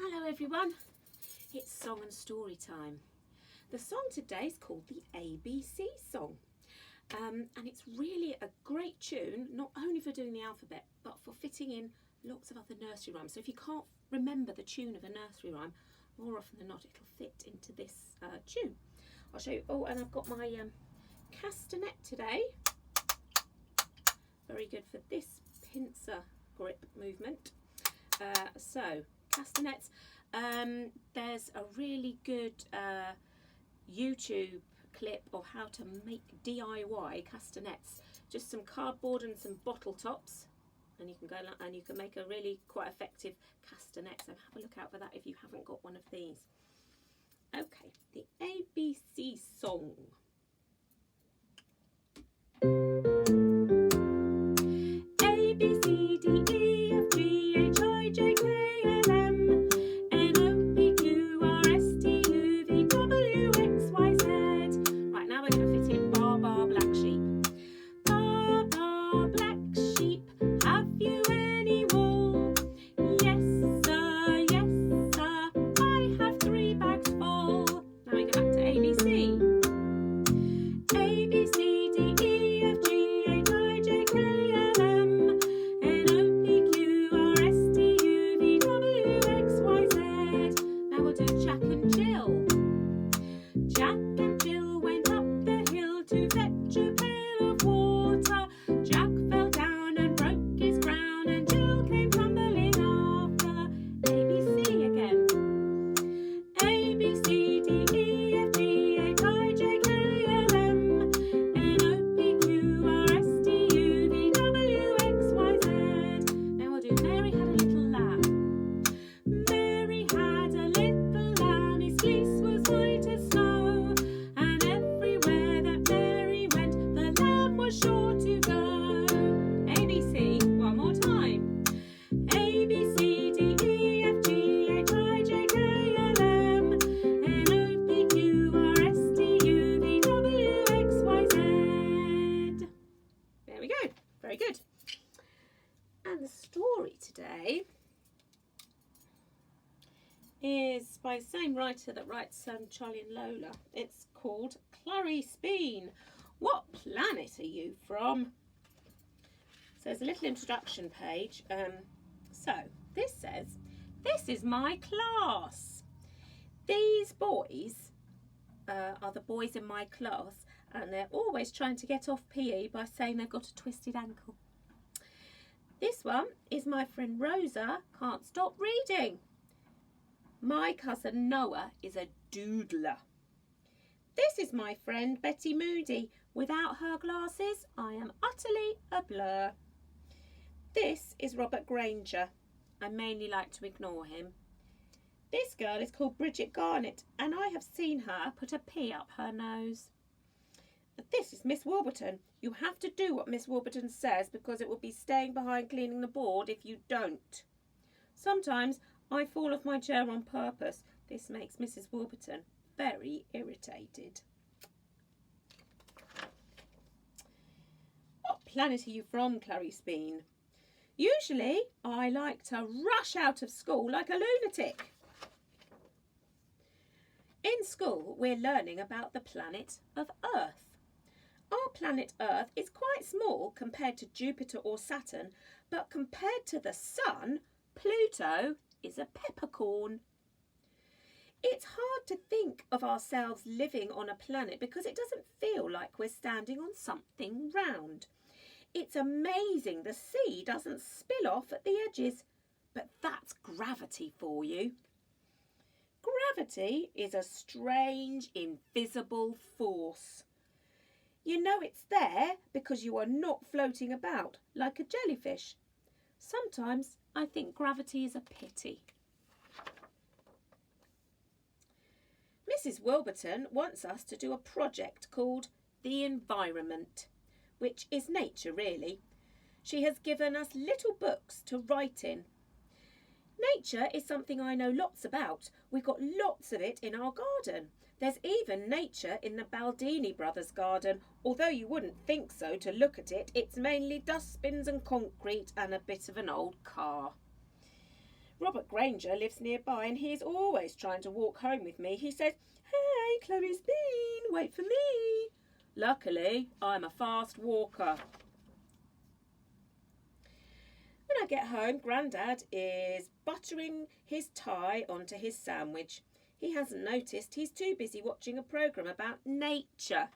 Hello everyone, it's song and story time. The song today is called the ABC song, and it's really a great tune, not only for doing the alphabet but for fitting in lots of other nursery rhymes. So if you can't remember the tune of a nursery rhyme, more often than not it'll fit into this tune. I'll show you. Oh, and I've got my castanet today, very good for this pincer grip movement. So castanets, there's a really good YouTube clip of how to make DIY castanets. Just some cardboard and some bottle tops, and you can go and you can make a really quite effective castanet. So have a look out for that if you haven't got one of these. Okay, the ABC song. A B C D E F G H I J K L M N O P Q R S T U V W X Y Z. Right, now we're going to fit in bar bar black sheep. Bar bar black sheep, have you any wool? Yes sir, I have 3 bags full. Now we go back to ABC. A B C D E F G H I J K L M N O P Q R S T U V W X Y Z. Now we'll do Jack and Jill. Jack and Jill went up the hill to fetch a pail of water. Jack fell down and broke his crown, and Jill came tumbling after. A B C again. A B C D E F G H I J K L M N O P Q R S T U V W X Y Z. Now we'll do Mary had a little lamb. Mary had a little lamb, his fleece was white as snow, and everywhere that Mary went, the lamb was sure to go. A B C, one more time. A B C D E F G H I J K L M N O P Q R S T U V W X Y Z. There we go. Very good. And the story today is by the same writer that writes Charlie and Lola. It's called Clarice Bean. What planet are you from? So there's a little introduction page. So this says, this is my class. These boys are the boys in my class, and they're always trying to get off PE by saying they've got a twisted ankle. This one is my friend Rosa, can't stop reading. My cousin Noah is a doodler. This is my friend Betty Moody. Without her glasses, I am utterly a blur. This is Robert Granger. I mainly like to ignore him. This girl is called Bridget Garnett, and I have seen her put a pea up her nose. This is Miss Warburton. You have to do what Miss Warburton says, because it will be staying behind cleaning the board if you don't. Sometimes I fall off my chair on purpose. This makes Mrs. Warburton very irritated. What planet are you from, Clarice Bean? Usually I like to rush out of school like a lunatic. In school we're learning about the planet of Earth. Our planet Earth is quite small compared to Jupiter or Saturn, but compared to the Sun, Pluto is a peppercorn. It's hard to think of ourselves living on a planet because it doesn't feel like we're standing on something round. It's amazing the sea doesn't spill off at the edges, but that's gravity for you. Gravity is a strange, invisible force. You know it's there because you are not floating about like a jellyfish. Sometimes I think gravity is a pity. Mrs. Wilburton wants us to do a project called The Environment, which is nature really. She has given us little books to write in. Nature is something I know lots about. We've got lots of it in our garden. There's even nature in the Baldini brothers' garden, although you wouldn't think so to look at it. It's mainly dustbins and concrete and a bit of an old car. Robert Granger lives nearby and he is always trying to walk home with me. He says, "Hey, Clarice Bean, wait for me." Luckily, I'm a fast walker. When I get home, Grandad is buttering his tie onto his sandwich. He hasn't noticed he's too busy watching a programme about nature.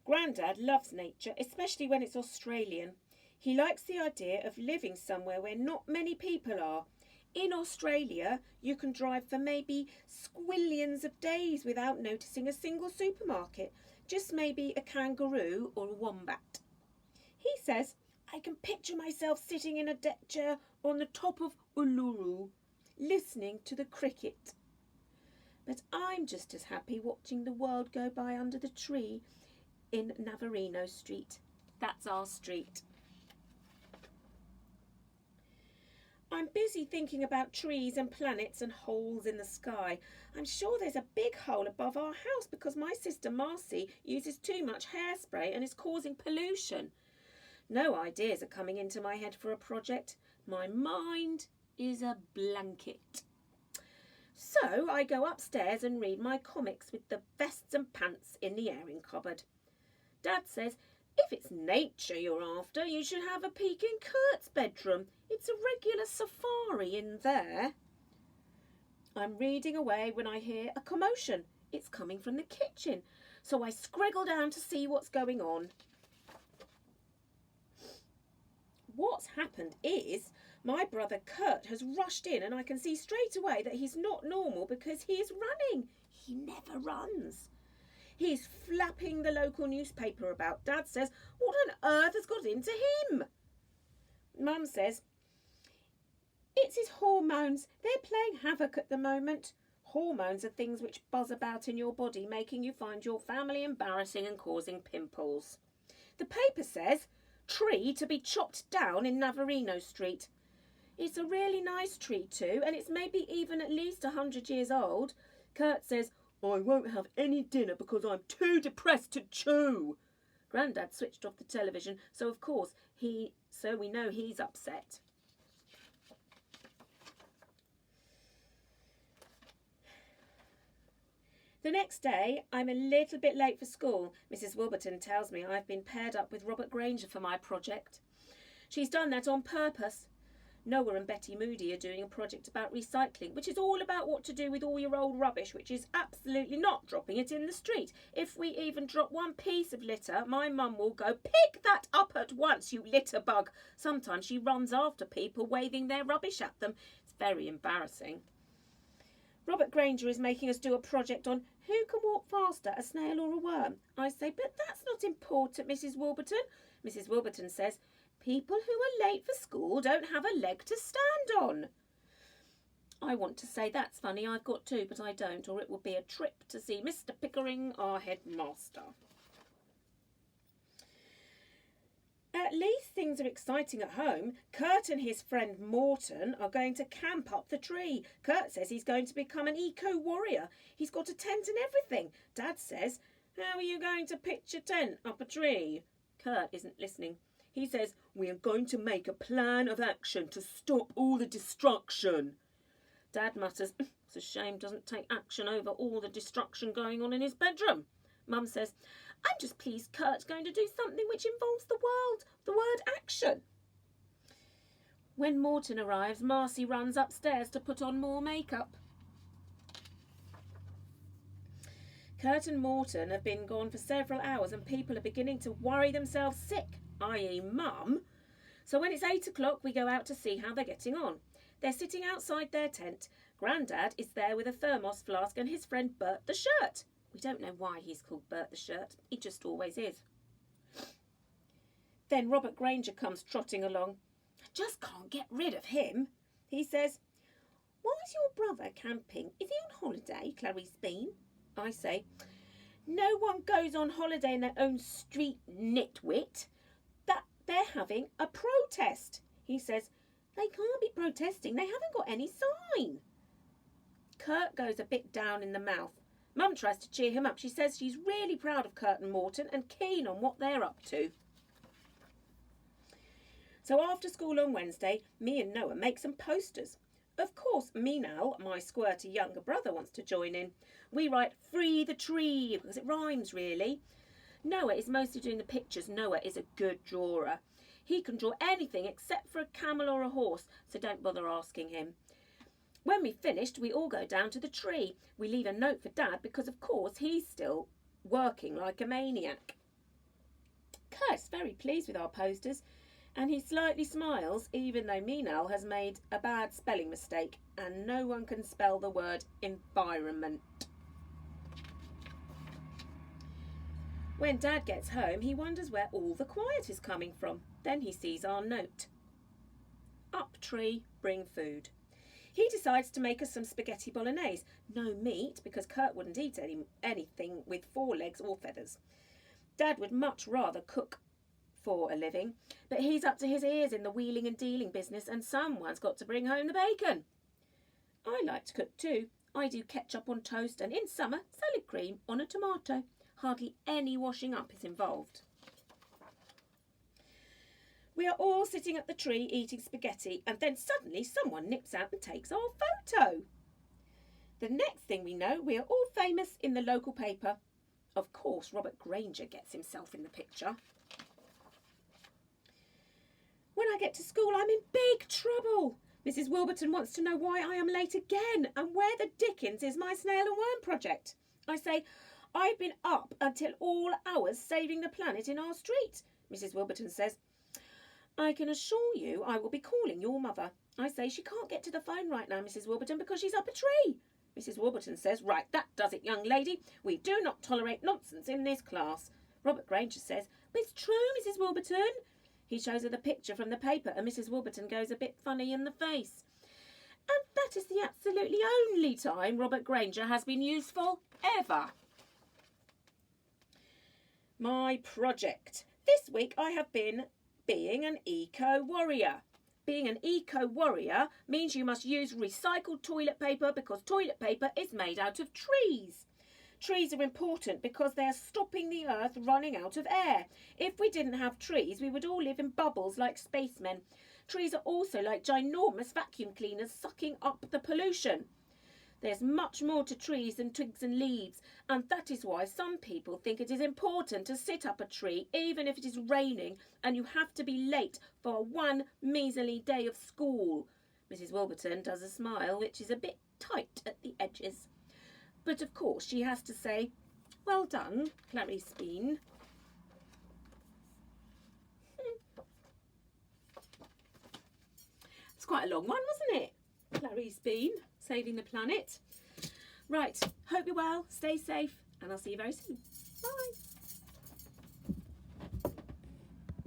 Grandad loves nature, especially when it's Australian. He likes the idea of living somewhere where not many people are. In Australia, you can drive for maybe squillions of days without noticing a single supermarket, just maybe a kangaroo or a wombat. He says, "I can picture myself sitting in a deck chair on the top of Uluru, listening to the cricket. But I'm just as happy watching the world go by under the tree in Navarino Street." That's our street. I'm busy thinking about trees and planets and holes in the sky. I'm sure there's a big hole above our house because my sister Marcy uses too much hairspray and is causing pollution. No ideas are coming into my head for a project. My mind is a blanket. So I go upstairs and read my comics with the vests and pants in the airing cupboard. Dad says, if it's nature you're after, you should have a peek in Kurt's bedroom. It's a regular safari in there. I'm reading away when I hear a commotion. It's coming from the kitchen, so I scriggle down to see what's going on. What's happened is my brother Kurt has rushed in and I can see straight away that he's not normal because he is running. He never runs. He's flapping the local newspaper about. Dad says, "What on earth has got into him?" Mum says, "It's his hormones. They're playing havoc at the moment." Hormones are things which buzz about in your body, making you find your family embarrassing and causing pimples. The paper says, "Tree to be chopped down in Navarino Street." It's a really nice tree too, and it's maybe even at least 100 years old. Kurt says, "I won't have any dinner because I'm too depressed to chew." Grandad switched off the television, so of course we know he's upset. The next day, I'm a little bit late for school. Mrs. Wilburton tells me I've been paired up with Robert Granger for my project. She's done that on purpose. Noah and Betty Moody are doing a project about recycling, which is all about what to do with all your old rubbish, which is absolutely not dropping it in the street. If we even drop one piece of litter, my mum will go, "Pick that up at once, you litter bug." Sometimes she runs after people, waving their rubbish at them. It's very embarrassing. Robert Granger is making us do a project on who can walk faster, a snail or a worm. I say, "But that's not important, Mrs. Wilburton." Mrs. Wilburton says, "People who are late for school don't have a leg to stand on." I want to say that's funny, I've got to, but I don't, or it will be a trip to see Mr. Pickering, our headmaster. At least things are exciting at home. Kurt and his friend Morton are going to camp up the tree. Kurt says he's going to become an eco-warrior. He's got a tent and everything. Dad says, "How are you going to pitch a tent up a tree?" Kurt isn't listening. He says, "We are going to make a plan of action to stop all the destruction." Dad mutters, "It's a shame doesn't take action over all the destruction going on in his bedroom." Mum says, "I'm just pleased Kurt's going to do something which involves the word action." When Morton arrives, Marcy runs upstairs to put on more makeup. Kurt and Morton have been gone for several hours and people are beginning to worry themselves sick, i.e. Mum. So when it's 8 o'clock, we go out to see how they're getting on. They're sitting outside their tent. Grandad is there with a thermos flask and his friend Bert the Shirt. We don't know why he's called Bert the Shirt. He just always is. Then Robert Granger comes trotting along. I just can't get rid of him. He says, "Why is your brother camping? Is he on holiday, Clarice Bean?" I say, "No one goes on holiday in their own street, nitwit. That they're having a protest." He says, "They can't be protesting. They haven't got any sign." Kurt goes a bit down in the mouth. Mum tries to cheer him up. She says she's really proud of Kurt and Morton and keen on what they're up to. So after school on Wednesday, me and Noah make some posters. Of course, me now, my squirty younger brother, wants to join in. We write "Free the Tree" because it rhymes really. Noah is mostly doing the pictures. Noah is a good drawer. He can draw anything except for a camel or a horse, so don't bother asking him. When we've finished, we all go down to the tree. We leave a note for Dad because, of course, he's still working like a maniac. Kurt's very pleased with our posters, and he slightly smiles even though Minal has made a bad spelling mistake and no one can spell the word environment. When Dad gets home, he wonders where all the quiet is coming from. Then he sees our note. Up tree, bring food. He decides to make us some spaghetti bolognese. No meat, because Kurt wouldn't eat anything with 4 legs or feathers. Dad would much rather cook for a living, but he's up to his ears in the wheeling and dealing business, and someone's got to bring home the bacon. I like to cook too. I do ketchup on toast, and in summer, salad cream on a tomato. Hardly any washing up is involved. We are all sitting at the tree eating spaghetti, and then suddenly someone nips out and takes our photo. The next thing we know, we are all famous in the local paper. Of course, Robert Granger gets himself in the picture. When I get to school, I'm in big trouble. Mrs. Wilburton wants to know why I am late again and where the dickens is my snail and worm project. I say, I've been up until all hours saving the planet in our street. Mrs. Wilburton says, I can assure you I will be calling your mother. I say, she can't get to the phone right now, Mrs. Wilburton, because she's up a tree. Mrs. Wilburton says, right, that does it, young lady. We do not tolerate nonsense in this class. Robert Granger says, but it's true, Mrs. Wilburton. He shows her the picture from the paper, and Mrs. Wilburton goes a bit funny in the face. And that is the absolutely only time Robert Granger has been useful ever. My project. This week I have been being an eco-warrior. Being an eco-warrior means you must use recycled toilet paper because toilet paper is made out of trees. Trees are important because they are stopping the earth running out of air. If we didn't have trees, we would all live in bubbles like spacemen. Trees are also like ginormous vacuum cleaners sucking up the pollution. There's much more to trees than twigs and leaves, and that is why some people think it is important to sit up a tree even if it is raining and you have to be late for one measly day of school. Mrs. Wilburton does a smile which is a bit tight at the edges. But of course she has to say, well done, Clarice Bean. It's quite a long one, wasn't it? Clarice Bean, saving the planet. Right, hope you're well, stay safe, and I'll see you very soon. Bye.